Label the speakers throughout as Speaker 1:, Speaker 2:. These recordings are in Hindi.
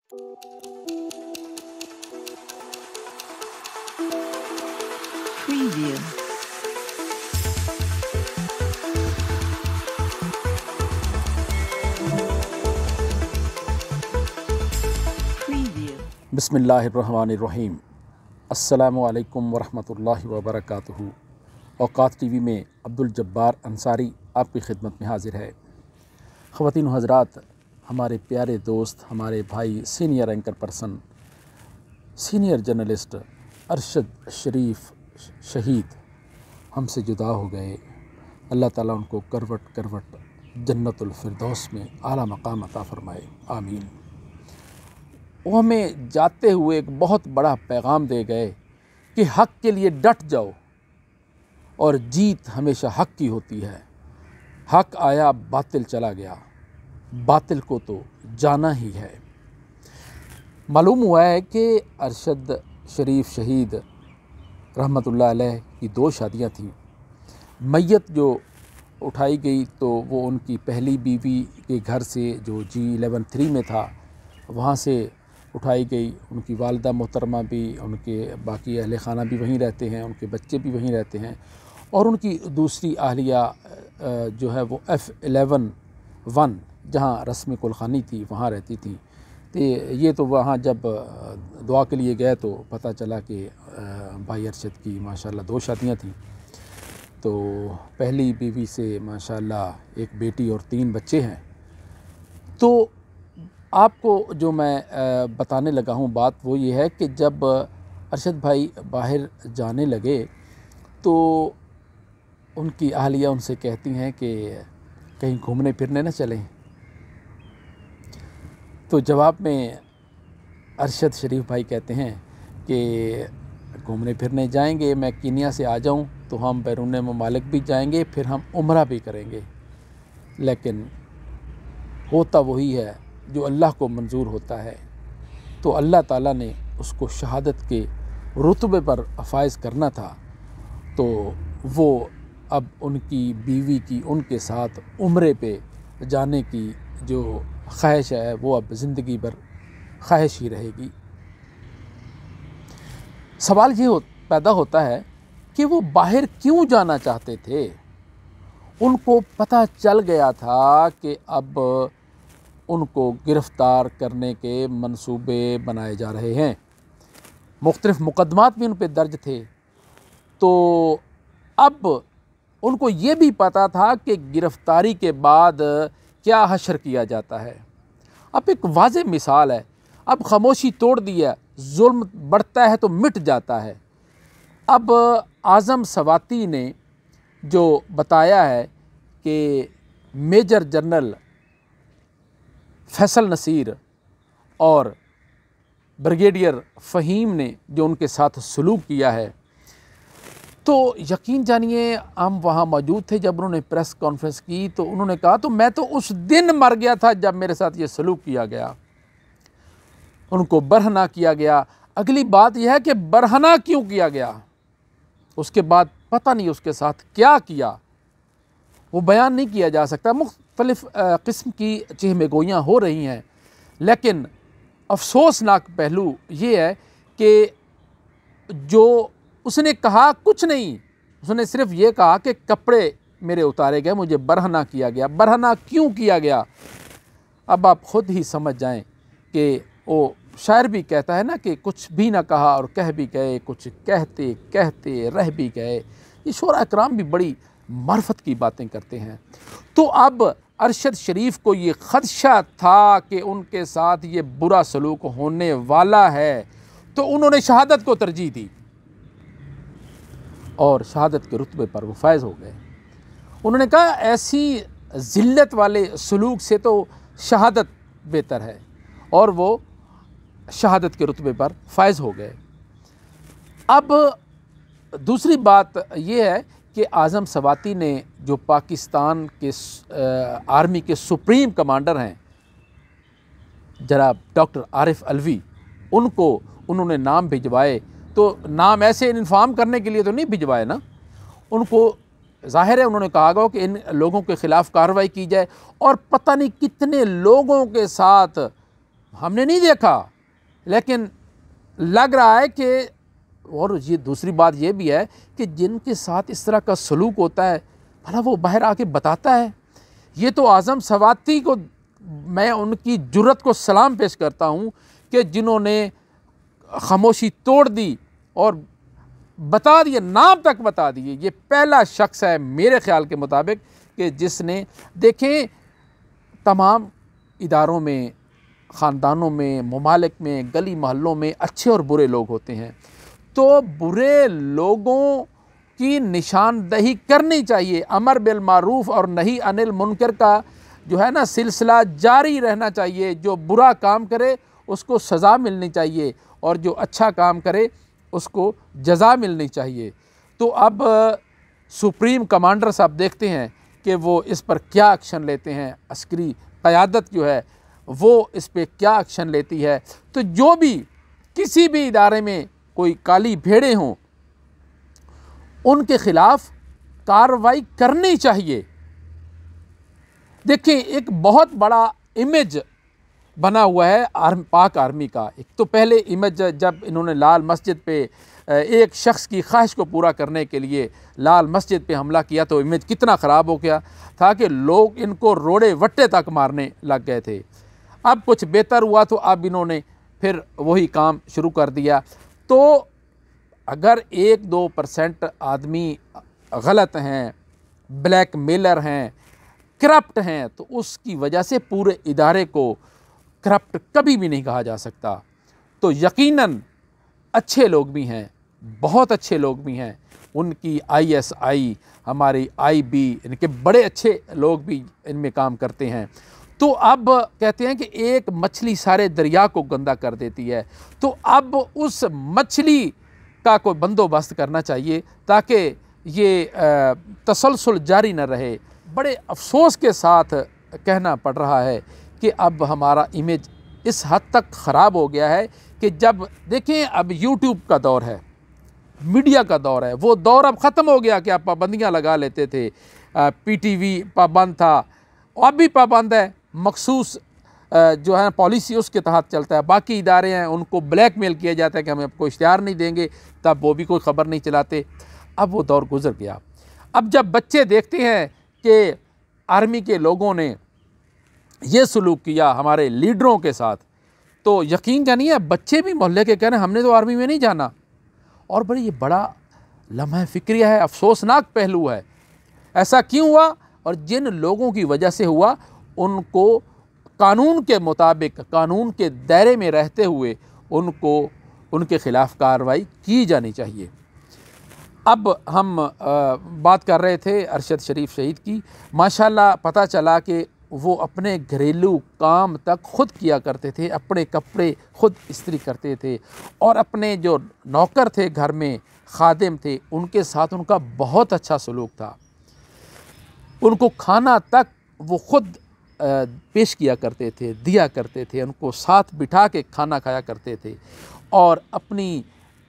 Speaker 1: Preview. Preview.
Speaker 2: बिस्मिल्लाहिर्रहमानिर्रहीम। अस्सलामु अलैकुम वरहमतुल्लाहि वबरकातुहू। औकात टीवी में अब्दुल जब्बार अंसारी आपकी खिदमत में हाजिर है। ख़वातीन व हज़रात, हमारे प्यारे दोस्त, हमारे भाई, senior anchor person, senior journalist Arshad Sharif शहीद हमसे जुदा हो गए। अल्लाह ताला उनको करवट करवट जन्नतुल फिरदौस में आला मकाम अता फ़रमाए, आमीन। वो हमें जाते हुए एक बहुत बड़ा पैगाम दे गए कि हक़ के लिए डट जाओ और जीत हमेशा हक़ की होती है। हक़ आया, बातिल चला गया, बातिल को तो जाना ही है। मालूम हुआ है कि अरशद शरीफ शहीद रहमतुल्लाह अलैह की 2 शादियां थीं। मैयत जो उठाई गई तो वो उनकी पहली बीवी के घर से जो G11-3 में था वहाँ से उठाई गई। उनकी वालिदा मोहतरमा भी, उनके बाकी अहले ख़ाना भी वहीं रहते हैं, उनके बच्चे भी वहीं रहते हैं। और उनकी दूसरी अहलिया जो है वो F11-1 जहाँ रस्म कुलखानी थी वहाँ रहती थी। तो ये तो वहाँ जब दुआ के लिए गए तो पता चला कि भाई अरशद की माशाल्लाह 2 शादियाँ थीं। तो पहली बीवी से माशाल्लाह एक बेटी और 3 बच्चे हैं। तो आपको जो मैं बताने लगा हूँ बात वो ये है कि जब अरशद भाई बाहर जाने लगे तो उनकी अहलिया उनसे कहती हैं कि कहीं घूमने फिरने न चलें। तो जवाब में अरशद शरीफ भाई कहते हैं कि घूमने फिरने जाएंगे, मैं कीनिया से आ जाऊं तो हम बैरून ममालिक भी जाएंगे, फिर हम उम्रा भी करेंगे। लेकिन होता वही है जो अल्लाह को मंजूर होता है। तो अल्लाह ताला ने उसको शहादत के रुतबे पर फाइज़ करना था, तो वो अब उनकी बीवी की उनके साथ उम्रे पे जाने की जो ख्वाहिश है वो अब ज़िंदगी भर ख्वाहिश ही रहेगी। सवाल ये पैदा होता है कि वो बाहर क्यों जाना चाहते थे। उनको पता चल गया था कि अब उनको गिरफ़्तार करने के मंसूबे बनाए जा रहे हैं। मुख्तलिफ़ मुकदमात भी उन पर दर्ज थे। तो अब उनको ये भी पता था कि गिरफ़्तारी के बाद क्या हशर किया जाता है। अब एक वाज़ेह मिसाल है, अब खामोशी तोड़ दी है, जुल्म बढ़ता है तो मिट जाता है। अब आज़म सवाती ने जो बताया है कि मेजर जनरल फैसल नसीर और ब्रिगेडियर फ़हीम ने जो उनके साथ सलूक किया है, तो यकीन जानिए हम वहाँ मौजूद थे जब उन्होंने प्रेस कॉन्फ्रेंस की। तो उन्होंने कहा तो मैं तो उस दिन मर गया था जब मेरे साथ ये सलूक किया गया। उनको बरहना किया गया। अगली बात यह है कि बरहना क्यों किया गया, उसके बाद पता नहीं उसके साथ क्या किया, वो बयान नहीं किया जा सकता। मुख्तलिफ़ किस्म की चहमगोइयाँ हो रही हैं। लेकिन अफसोसनाक पहलू ये है कि जो उसने कहा कुछ नहीं, उसने सिर्फ ये कहा कि कपड़े मेरे उतारे गए, मुझे बरहना किया गया। बरहना क्यों किया गया, अब आप ख़ुद ही समझ जाएं कि वो शायर भी कहता है ना कि कुछ भी ना कहा और कह भी गए, कुछ कहते कहते रह भी गए। ये शोरा इकराम भी बड़ी मार्फत की बातें करते हैं। तो अब अरशद शरीफ को ये ख़दशा था कि उनके साथ ये बुरा सलूक होने वाला है, तो उन्होंने शहादत को तरजीह दी और शहादत के रुतबे पर वो फायज़ हो गए। उन्होंने कहा ऐसी ज़िल्लत वाले सलूक से तो शहादत बेहतर है, और वो शहादत के रुतबे पर फायज़ हो गए। अब दूसरी बात यह है कि आज़म सवाती ने जो पाकिस्तान के आर्मी के सुप्रीम कमांडर हैं जनाब डॉक्टर आरिफ अलवी, उनको उन्होंने नाम भिजवाए। तो नाम ऐसे इन्फॉर्म करने के लिए तो नहीं भिजवाए ना, उनको ज़ाहिर है उन्होंने कहा गया कि इन लोगों के ख़िलाफ़ कार्रवाई की जाए। और पता नहीं कितने लोगों के साथ हमने नहीं देखा, लेकिन लग रहा है कि, और ये दूसरी बात ये भी है कि जिनके साथ इस तरह का सलूक होता है भला वो बाहर आके बताता है। ये तो आज़म सवाती को मैं उनकी जुर्रत को सलाम पेश करता हूँ कि जिन्होंने खामोशी तोड़ दी और बता दिए, नाम तक बता दिए। ये पहला शख्स है मेरे ख्याल के मुताबिक कि जिसने, देखें तमाम इदारों में, ख़ानदानों में, ममालिक में, गली मोहल्लों में अच्छे और बुरे लोग होते हैं, तो बुरे लोगों की निशानदही करनी चाहिए। अमर बिल मारूफ़ और नही अनिल मुनकर का जो है ना सिलसिला जारी रहना चाहिए। जो बुरा काम करे उसको सज़ा मिलनी चाहिए और जो अच्छा काम करे उसको जज़ा मिलनी चाहिए। तो अब सुप्रीम कमांडर साहब देखते हैं कि वो इस पर क्या एक्शन लेते हैं, अस्करी क़यादत जो है वो इस पर क्या एक्शन लेती है। तो जो भी किसी भी इदारे में कोई काली भेड़ें हों उनके ख़िलाफ़ कार्रवाई करनी चाहिए। देखिए एक बहुत बड़ा इमेज बना हुआ है पाक आर्मी का। एक तो पहले इमेज जब इन्होंने लाल मस्जिद पे एक शख्स की ख्वाहिश को पूरा करने के लिए लाल मस्जिद पे हमला किया तो इमेज कितना ख़राब हो गया था कि लोग इनको रोड़े वट्टे तक मारने लग गए थे। अब कुछ बेहतर हुआ तो अब इन्होंने फिर वही काम शुरू कर दिया। तो अगर 1-2% आदमी गलत हैं, ब्लैक मेलर हैं, करप्ट हैं, तो उसकी वजह से पूरे इदारे को करप्ट कभी भी नहीं कहा जा सकता। तो यकीनन अच्छे लोग भी हैं, बहुत अच्छे लोग भी हैं, उनकी ISI, हमारी IB, इनके बड़े अच्छे लोग भी इनमें काम करते हैं। तो अब कहते हैं कि एक मछली सारे दरिया को गंदा कर देती है, तो अब उस मछली का कोई बंदोबस्त करना चाहिए ताकि ये तसलसल जारी न रहे। बड़े अफसोस के साथ कहना पड़ रहा है कि अब हमारा इमेज इस हद तक ख़राब हो गया है कि जब देखें अब यूट्यूब का दौर है, मीडिया का दौर है, वो दौर अब ख़त्म हो गया कि आप पाबंदियाँ लगा लेते थे। PTV पाबंद था, अब भी पाबंद है, मखसूस जो है पॉलिसी उसके तहत चलता है। बाकी इदारे हैं उनको ब्लैकमेल किया जाता है कि हम आपको इश्तिहार नहीं देंगे, तब वो भी कोई ख़बर नहीं चलाते। अब वो दौर गुज़र गया। अब जब बच्चे देखते हैं कि आर्मी के लोगों ने ये सलूक किया हमारे लीडरों के साथ, तो यकीन जानिए बच्चे भी मोहल्ले के कह रहे हैं हमने तो आर्मी में नहीं जाना। और बड़ी ये बड़ा लम्हा फ़िक्रिया है, अफसोसनाक पहलू है। ऐसा क्यों हुआ और जिन लोगों की वजह से हुआ उनको कानून के मुताबिक, कानून के दायरे में रहते हुए उनको उनके ख़िलाफ़ कार्रवाई की जानी चाहिए। अब हम बात कर रहे थे अरशद शरीफ शहीद की। माशाल्लाह पता चला कि वो अपने घरेलू काम तक खुद किया करते थे, अपने कपड़े खुद इस्त्री करते थे और अपने जो नौकर थे घर में, खादिम थे, उनके साथ उनका बहुत अच्छा सलूक था। उनको खाना तक वो खुद पेश किया करते थे, दिया करते थे, उनको साथ बिठा के खाना खाया करते थे और अपनी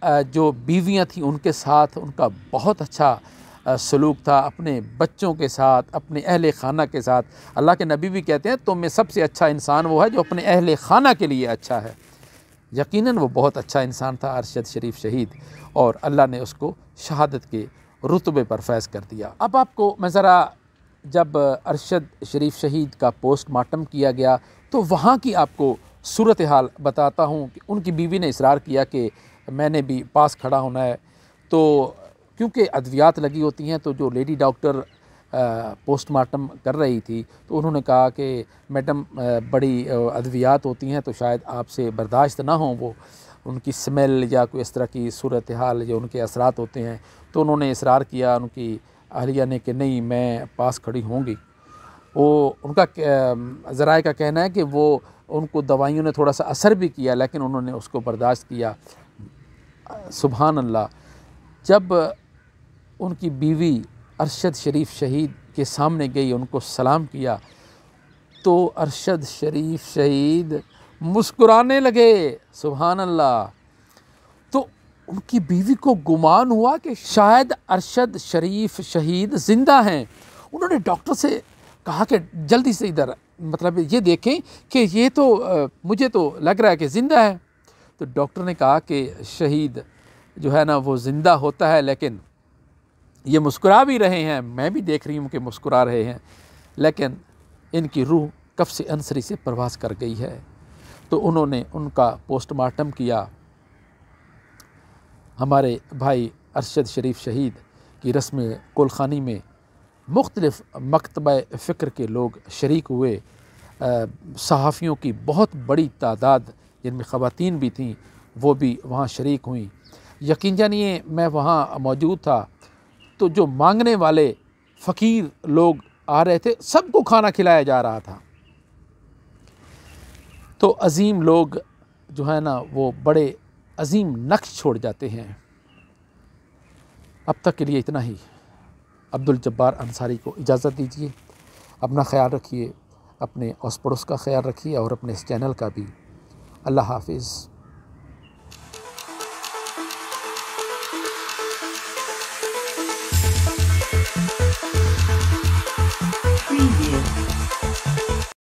Speaker 2: जो बीवियां थीं उनके साथ उनका बहुत अच्छा सलूक था। अपने बच्चों के साथ, अपने अहले खाना के साथ। अल्लाह के नबी भी कहते हैं तुम में सबसे अच्छा इंसान वो है जो अपने अहले खाना के लिए अच्छा है। यकीनन वो बहुत अच्छा इंसान था अरशद शरीफ शहीद, और अल्लाह ने उसको शहादत के रुतबे पर फैज़ कर दिया। अब आपको मैं ज़रा, जब अरशद शरीफ शहीद का पोस्टमार्टम किया गया तो वहाँ की आपको सूरत हाल बताता हूँ कि उनकी बीवी ने इसरार किया कि मैंने भी पास खड़ा होना है। तो क्योंकि अद्वियात लगी होती हैं तो जो लेडी डॉक्टर पोस्टमार्टम कर रही थी तो उन्होंने कहा कि मैडम बड़ी अद्वियात होती हैं तो शायद आपसे बर्दाश्त ना हो वो उनकी स्मेल या कोई इस तरह की सूरत हाल जो उनके असरात होते हैं। तो उन्होंने इसरार किया उनकी अहलिया ने कि नहीं मैं पास खड़ी होंगी। वो उनका ज़राए का कहना है कि वो उनको दवाइयों ने थोड़ा सा असर भी किया लेकिन उन्होंने उसको बर्दाश्त किया। सुभान अल्लाह। जब उनकी बीवी अरशद शरीफ शहीद के सामने गई, उनको सलाम किया तो अरशद शरीफ शहीद मुस्कुराने लगे। सुभान अल्लाह। तो उनकी बीवी को गुमान हुआ कि शायद अरशद शरीफ शहीद ज़िंदा हैं। उन्होंने डॉक्टर से कहा कि जल्दी से इधर मतलब ये देखें कि ये तो मुझे तो लग रहा है कि ज़िंदा है। तो डॉक्टर ने कहा कि शहीद जो है ना वो ज़िंदा होता है, लेकिन ये मुस्कुरा भी रहे हैं, मैं भी देख रही हूँ कि मुस्कुरा रहे हैं, लेकिन इनकी रूह कफ़्स अंसरी से प्रवास कर गई है। तो उन्होंने उनका पोस्टमार्टम किया। हमारे भाई अरशद शरीफ शहीद की रस्म कुलखानी में मुख्तलिफ़ मकतबा फ़िक्र के लोग शरीक हुए। सहाफ़ियों की बहुत बड़ी तादाद जिनमें ख़वातीन भी थीं वो भी वहाँ शरीक हुई। यकीन जानिए मैं वहाँ मौजूद था तो जो मांगने वाले फ़कीर लोग आ रहे थे सबको खाना खिलाया जा रहा था। तो अज़ीम लोग जो है ना वो बड़े अज़ीम नक्श छोड़ जाते हैं। अब तक के लिए इतना ही। अब्दुल जब्बार अंसारी को इजाज़त दीजिए। अपना ख्याल रखिए, अपने आस पड़ोस का ख्याल रखिए और अपने इस चैनल का भी। अल्लाह हाफिज़।